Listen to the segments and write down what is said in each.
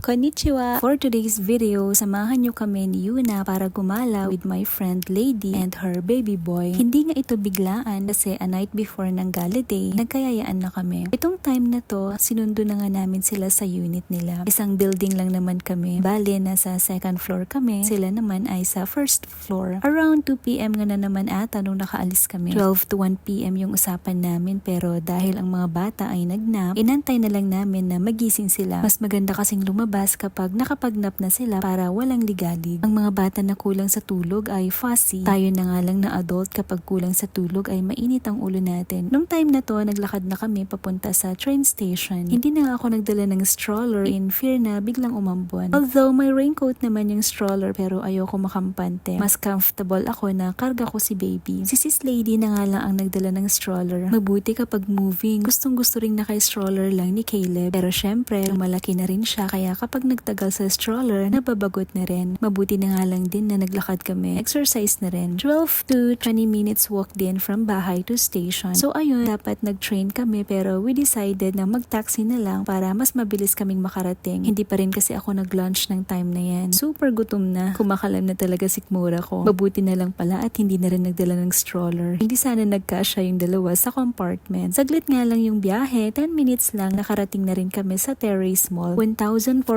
Konnichiwa! For today's video, samahan nyo kami ni Yuna para gumala with my friend Lady and her baby boy. Hindi nga ito biglaan kasi a night before ng gala day, nagkayayaan na kami. Itong time na to, sinundo na nga namin sila sa unit nila. Isang building lang naman kami. Bale, nasa second floor kami. Sila naman ay sa first floor. Around 2 PM nga na naman ata nung nakaalis kami. 12 to 1 PM yung usapan namin pero dahil ang mga bata ay nagnap, inantay na lang namin na magising sila. Mas maganda kasing lumabas kapag nakapagnap na sila para walang ligalig. Ang mga bata na kulang sa tulog ay fussy. Tayo na nga lang na adult kapag kulang sa tulog ay mainit ang ulo natin. Nung time na to, naglakad na kami papunta sa train station. Hindi na ako nagdala ng stroller in fear na biglang umambon. Although may raincoat naman yung stroller pero ayoko makampante. Mas comfortable ako na karga ko si baby. Si sis Lady na nga lang ang nagdala ng stroller. Mabuti kapag moving. Gustong gusto ring naka-stroller lang ni Caleb. Pero syempre, malaki na rin siya kaya kapag nagtagal sa stroller, nababagot na rin. Mabuti na nga lang din na naglakad kami. Exercise na rin. 12 to 20 minutes walk din from bahay to station. So ayun, dapat nag-train kami pero we decided na mag-taxi na lang para mas mabilis kaming makarating. Hindi pa rin kasi ako nag-lunch ng time na yan. Super gutom na. Kumakalam na talaga sikmura ko. Mabuti na lang pala at hindi na rin nagdala ng stroller. Hindi sana nagkasya yung dalawa sa compartment. Saglit nga lang yung biyahe, 10 minutes lang nakarating na rin kami sa Terrace Mall. 1,400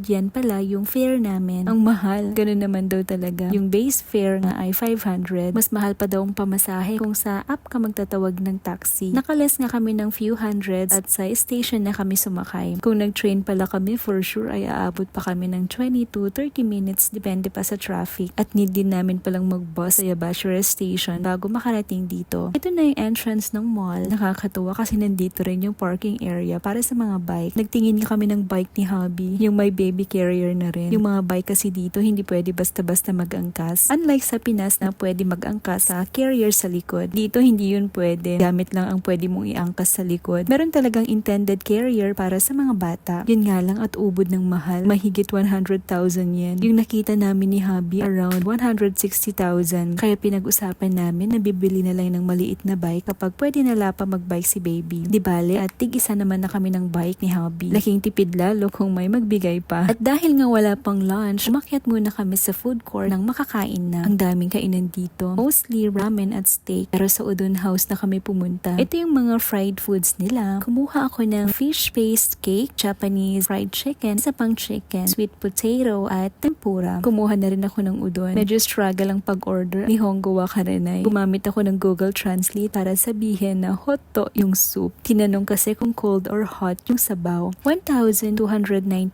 yen pala yung fare namin. Ang mahal. Ganun naman daw talaga. Yung base fare nga ay 500. Mas mahal pa daw ang pamasahe kung sa app ka magtatawag ng taxi. Nakales nga kami ng few hundreds at sa station na kami sumakay. Kung nag-train pala kami, for sure ay aabot pa kami ng 20 to 30 minutes depende pa sa traffic. At need din namin palang mag-bus sa Yabashiro Station bago makarating dito. Ito na yung entrance ng mall. Nakakatuwa kasi nandito rin yung parking area para sa mga bike. Nagtingin nga kami ng bike ni Hubby. Yung may baby carrier na rin. Yung mga bike kasi dito hindi pwede basta-basta mag-angkas. Unlike sa Pinas na pwede mag-angkas sa carrier sa likod. Dito hindi yun pwede. Gamit lang ang pwede mong iangkas sa likod. Meron talagang intended carrier para sa mga bata. Yun nga lang at ubod ng mahal. Mahigit 100,000 yen. Yung nakita namin ni Hubby around 160,000. Kaya pinag-usapan namin na bibili na lang ng maliit na bike kapag pwede na pa mag-bike si baby. Di bale at tig-isa naman na kami ng bike ni Hubby. Laking tipid lalo kung may magbigay pa. At dahil nga wala pang lunch, umakyat muna kami sa food court nang makakain na. Ang daming kainan dito. Mostly ramen at steak. Pero sa Udon House na kami pumunta. Ito yung mga fried foods nila. Kumuha ako ng fish paste cake, Japanese fried chicken, isa pang chicken, sweet potato at tempura. Kumuha na rin ako ng udon. Medyo struggle ang pag-order. Nihongo wa karenay. Gumamit ako ng Google Translate para sabihin na hotto yung soup. Tinanong kasi kung cold or hot yung sabaw. 1,290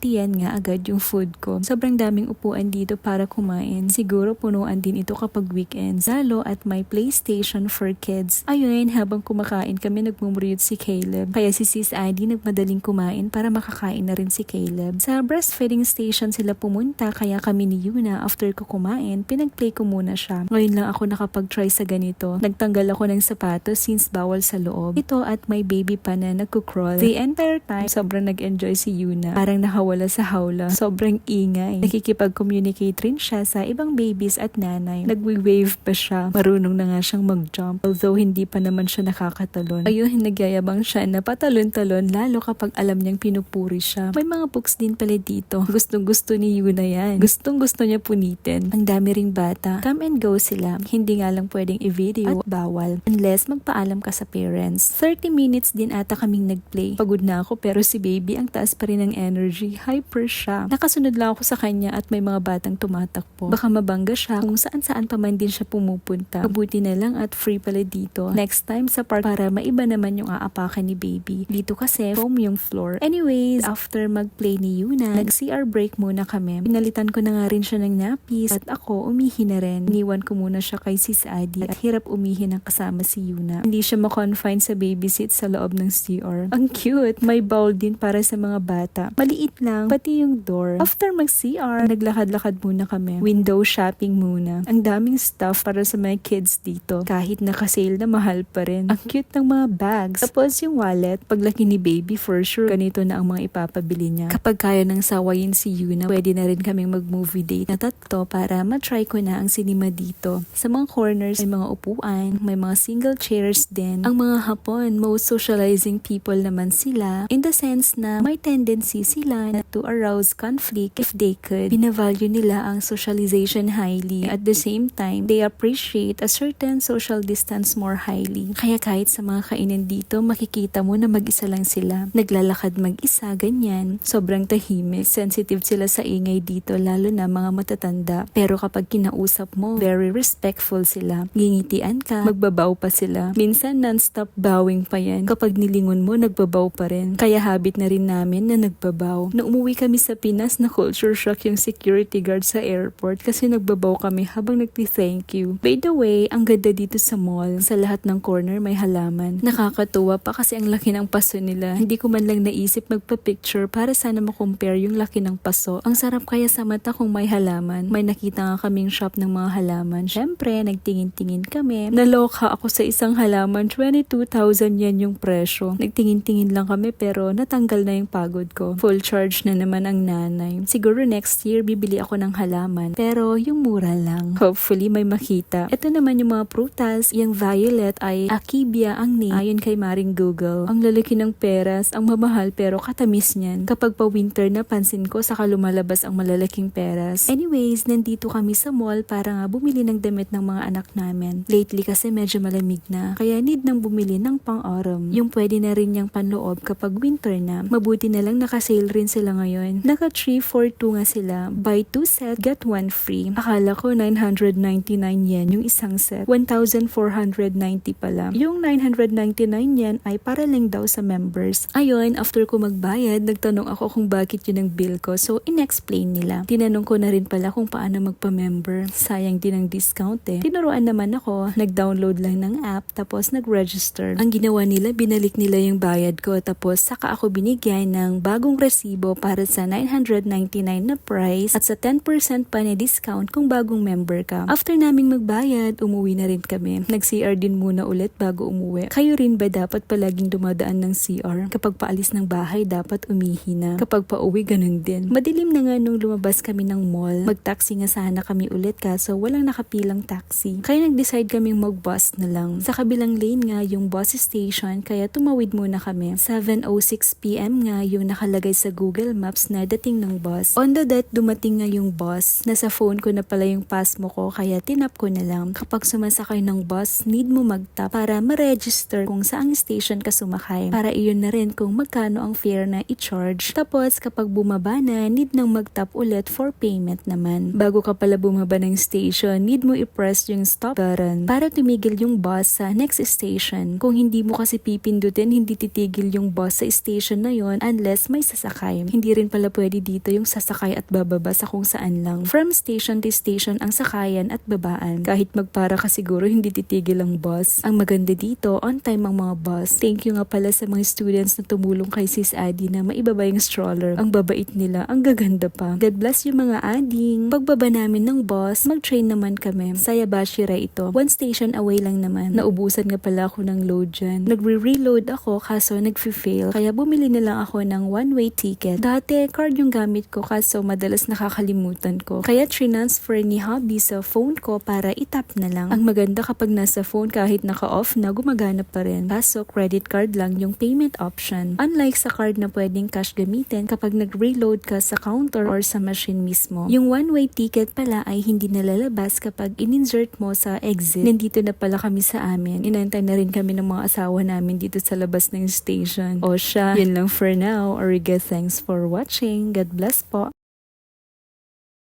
yen nga agad yung food ko. Sobrang daming upuan dito para kumain. Siguro punuan din ito kapag weekends. Lalo at may PlayStation for kids. Ayun, habang kumakain kami nagmumuriyot si Caleb. Kaya si Sis Adi nagmadaling kumain para makakain na rin si Caleb. Sa breastfeeding station sila pumunta kaya kami ni Yuna after ko kumain, pinag-play ko muna siya. Ngayon lang ako nakapag-try sa ganito. Nagtanggal ako ng sapatos since bawal sa loob. Ito at may baby pa na nagko-crawl. The entire time, sobrang nag-enjoy si Yuna. Parang nakawala sa hawla. Sobrang ingay. Nakikipag-communicate rin siya sa ibang babies at nanay. Nagwi-wave pa siya. Marunong na nga siyang mag-jump. Although hindi pa naman siya nakakatalon. Ayun, nagyayabang siya na patalon-talon lalo kapag alam niyang pinupuri siya. May mga books din pala dito. Gustong-gusto ni Yuna yan. Gustong-gusto niya punitin. Ang dami ring bata. Come and go sila. Hindi nga lang pwedeng i-video at bawal. Unless magpaalam ka sa parents. 30 minutes din ata kaming nag-play. Pagod na ako pero si baby ang taas pa rin ng energy. Hyper siya. Nakasunod lang ako sa kanya at may mga batang tumatakbo. Baka mabangga siya kung saan-saan pa man din siya pumupunta. Mabuti na lang at free pala dito. Next time sa park para maiba naman yung aapakan ni baby. Dito kasi foam yung floor. Anyways, after mag-play ni Yuna, nag-CR break muna kami. Pinalitan ko na nga rin siya ng nappies at ako umihi na rin. Iniwan ko muna siya kay Sis Adi at hirap umihi ng kasama si Yuna. Hindi siya ma-confine sa baby seat sa loob ng CR. Ang cute! May bowl din para sa mga bata. Maliit lang, pati yung door. After mag-CR, naglakad-lakad muna kami. Window shopping muna. Ang daming stuff para sa mga kids dito. Kahit naka-sale na mahal pa rin. Ang cute ng mga bags. Tapos yung wallet, paglaki ni baby, for sure, ganito na ang mga ipapabili niya. Kapag kaya ng sawayin si Yuna, pwede na rin kaming mag-movie date na tatlo para matry ko na ang cinema dito. Sa mga corners, may mga upuan, may mga single chairs din. Ang mga Hapon, most socializing people naman sila in the sense na may tendency sila na not to arouse conflict if they could. Binavalue nila ang socialization highly. At the same time, they appreciate a certain social distance more highly. Kaya kahit sa mga kainan dito, makikita mo na mag-isa lang sila. Naglalakad mag-isa, ganyan. Sobrang tahimik. Sensitive sila sa ingay dito, lalo na mga matatanda. Pero kapag kinausap mo, very respectful sila. Gingitian ka, magbabaw pa sila. Minsan non-stop bowing pa yan. Kapag nilingon mo, nagbabaw pa rin. Kaya habit na rin namin na nagbabaw. Na umuwi kami sa Pinas, na culture shock yung security guard sa airport kasi nagbabaw kami habang nagti-thank you. By the way, ang ganda dito sa mall. Sa lahat ng corner may halaman. Nakakatuwa pa kasi ang laki ng paso nila. Hindi ko man lang naisip magpa-picture para sana makompare yung laki ng paso. Ang sarap kaya sa mata kung may halaman. May nakita nga kaming shop ng mga halaman. Syempre, nagtingin-tingin kami. Naloka ako sa isang halaman. 22,000 yan yung presyo. Nagtingin-tingin lang kami pero natanggal na yung pagod ko. Full charge na naman ang nanay. Siguro next year bibili ako ng halaman. Pero yung mura lang. Hopefully may makita. Ito naman yung mga prutas. Yung violet ay akibia ang name ayon kay Maring Google. Ang lalaki ng peras, ang mamahal pero katamis niyan. Kapag pa winter na pansin ko saka lumalabas ang malalaking peras. Anyways, nandito kami sa mall para nga bumili ng damit ng mga anak namin. Lately kasi medyo malamig na. Kaya need nang bumili ng pang-autumn. Yung pwede na rin yung panloob kapag winter na. Mabuti na lang naka-sale rin sila ngayon. Naka 3 for 2 nga sila. Buy 2 set, get 1 free. Akala ko 999 yen yung isang set. 1,490 pala. Yung 999 yen ay para lang daw sa members. Ayun, after ko magbayad, nagtanong ako kung bakit yun ang bill ko. So, in-explain nila. Tinanong ko na rin pala kung paano magpa-member. Sayang din ang discount eh. Tinuruan naman ako. Nag-download lang ng app tapos nag-register. Ang ginawa nila, binalik nila yung bayad ko tapos saka ako binigyan ng bagong resibo para sa 999 na price at sa 10% pa na discount kung bagong member ka. After naming magbayad, umuwi na rin kami. Nag-CR din muna ulit bago umuwi. Kayo rin ba dapat palaging dumadaan ng CR? Kapag paalis ng bahay, dapat umihi na. Kapag pauwi, ganun din. Madilim na nga nung lumabas kami ng mall. Mag-taxi nga sana kami ulit kaso walang nakapilang taxi. Kaya nag-decide kaming mag-bus na lang. Sa kabilang lane nga yung bus station kaya tumawid muna kami. 7:06 PM nga yung nakalagay sa Google Maps na dating ng bus. On the dot, dumating nga yung bus. Nasa phone ko na pala yung pass mo ko kaya tinap ko na lang. Kapag sumasakay ng bus, need mo mag-tap para ma-register kung saang station ka sumakay. Para iyon na rin kung magkano ang fare na i-charge. Tapos kapag bumaba na, need nang mag-tap ulit for payment naman. Bago ka pala bumaba ng station, need mo i-press yung stop button para tumigil yung bus sa next station. Kung hindi mo kasi pipindutin, hindi titigil yung bus sa station na yon unless may sasakay. Hindi rin pala pwede dito yung sasakay at bababa sa kung saan lang. From station to station ang sakayan at babaan. Kahit magpara ka siguro, hindi titigil ang bus. Ang maganda dito, on time ang mga bus. Thank you nga pala sa mga students na tumulong kay Sis Adi na maibaba yung stroller. Ang babait nila, ang gaganda pa. God bless yung mga ading. Pagbaba namin ng bus, mag-train naman kami. Sa Yabashira ito. 1 station away lang naman. Naubusan nga pala ako ng load dyan. Nagre-reload ako kaso nag-fail. Kaya bumili na lang ako ng one-way ticket. Dati, card yung gamit ko kaso madalas nakakalimutan ko. Kaya transfer ni Hubby sa phone ko para itap na lang. Ang maganda kapag nasa phone kahit naka-off na, gumagana pa rin. Kaso credit card lang yung payment option. Unlike sa card na pwedeng cash gamitin kapag nag-reload ka sa counter or sa machine mismo. Yung one-way ticket pala ay hindi nalalabas kapag in-insert mo sa exit. Nandito na pala kami sa amin. Inantay na rin kami ng mga asawa namin dito sa labas ng station. O siya, yun lang for now. Origa, thanks for watching. God bless po.